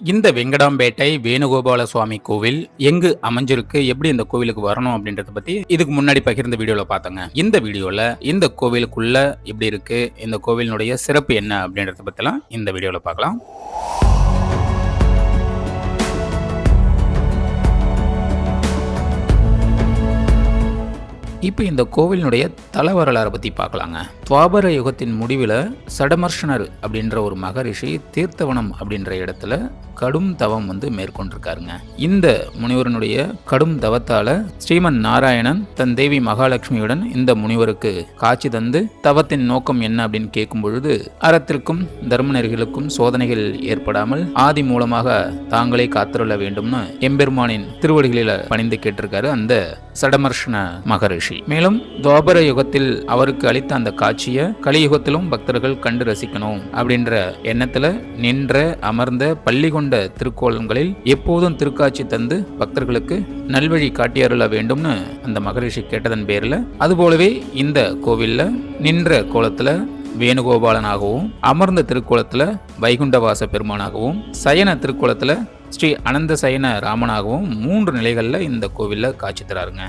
இந்த வெங்கடாம்பேட்டை வேணுகோபால சுவாமி கோவில் எங்கு அமைஞ்சிருக்கு, எப்படி இந்த கோவிலுக்கு வரணும் அப்படின்றத பத்தி இதுக்கு முன்னாடி பகிர்ந்த வீடியோல பார்த்தோங்க. இந்த வீடியோல இந்த கோவிலுக்குள்ள எப்படி இருக்கு, இந்த கோவிலினுடைய சிறப்பு என்ன அப்படின்றத பத்திலாம் இந்த வீடியோல பார்க்கலாம். இப்போ இந்த கோவிலினுடைய தல வரலாறை பற்றி பார்க்கலாங்க. துவாபர யுகத்தின் முடிவில் சடமர்ஷனர் அப்படின்ற ஒரு மகரிஷி தீர்த்தவனம் அப்படின்ற இடத்துல கடும் தவம் மேற்கொண்டிருக்காருங்க. இந்த முனிவரனுடைய கடும் தவத்தால ஸ்ரீமன் நாராயணன் தன் தேவி மகாலட்சுமியுடன் இந்த முனிவருக்கு காட்சி தந்து தவத்தின் நோக்கம் என்ன அப்படின்னு கேட்கும் பொழுது, அறத்திற்கும் தர்ம நெறிகளுக்கும் சோதனைகள் ஏற்படாமல் ஆதி மூலமாக தாங்களே காத்திருள்ள வேண்டும்னு எம்பெருமானின் திருவடிகளில பணிந்து கேட்டிருக்காரு அந்த சடமர்ஷன மகரிஷி. மேலும் துவாபர யுகத்தில் அவருக்கு அளித்த அந்த காட்சியை கலியுகத்திலும் பக்தர்கள் கண்டு ரசிக்கணும் அப்படின்ற எண்ணத்துல நின்ற அமர்ந்த பள்ளி கொண்ட திருக்கோலங்களில் எப்போதும் திருக்காட்சி தந்து பக்தர்களுக்கு நல்வழி காட்டியருள வேண்டும்னு அந்த மகரிஷி கேட்டதன் பேர்ல, அதுபோலவே இந்த கோவில்ல நின்ற கோலத்துல வேணுகோபாலனாகவும், அமர்ந்த திருக்கோலத்துல வைகுண்டவாச பெருமானாகவும், சயன திருக்கோலத்துல ஸ்ரீ அனந்த சயன ராமனாகவும் 3 நிலைகள்ல இந்த கோவில்ல காட்சி தராருங்க.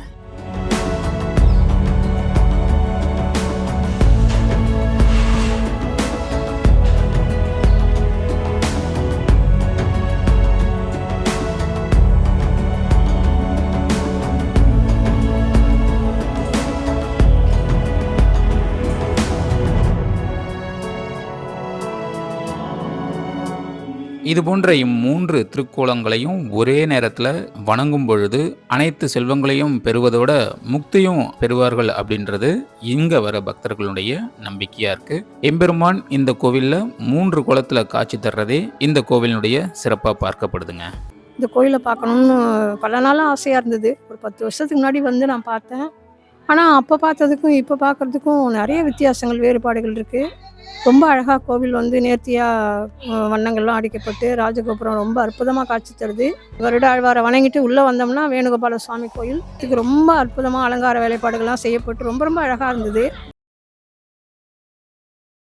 இது போன்ற 3 திருக்கோலங்களையும் ஒரே நேரத்தில் வணங்கும் பொழுது அனைத்து செல்வங்களையும் பெறுவதோட முக்தியும் பெறுவார்கள் அப்படின்றது இங்க வர பக்தர்களுடைய நம்பிக்கையா இருக்கு. எம்பெருமான் இந்த கோவில்ல 3 குளத்துல காட்சி தர்றதே இந்த கோவிலினுடைய சிறப்பா பார்க்கப்படுதுங்க. இந்த கோயிலை பார்க்கணும்னு பல நாளாக ஆசையாக இருந்தது. ஒரு 10 வருஷத்துக்கு முன்னாடி நான் பார்த்தேன். ஆனால் அப்போ பார்த்ததுக்கும் இப்போ பார்க்குறதுக்கும் நிறைய வித்தியாசங்கள், வேறுபாடுகள் இருக்குது. ரொம்ப அழகாக கோவில் நேர்த்தியாக வண்ணங்கள்லாம் அடிக்கப்பட்டு ராஜகோபுரம் ரொம்ப அற்புதமாக காட்சி தருது. வருட ஆழ்வாரை வணங்கிட்டு உள்ளே வந்தோம்னா வேணுகோபால சுவாமி கோயில் இதுக்கு ரொம்ப அற்புதமாக அலங்கார வேலைப்பாடுகள்லாம் செய்யப்பட்டு ரொம்ப ரொம்ப அழகாக இருந்தது.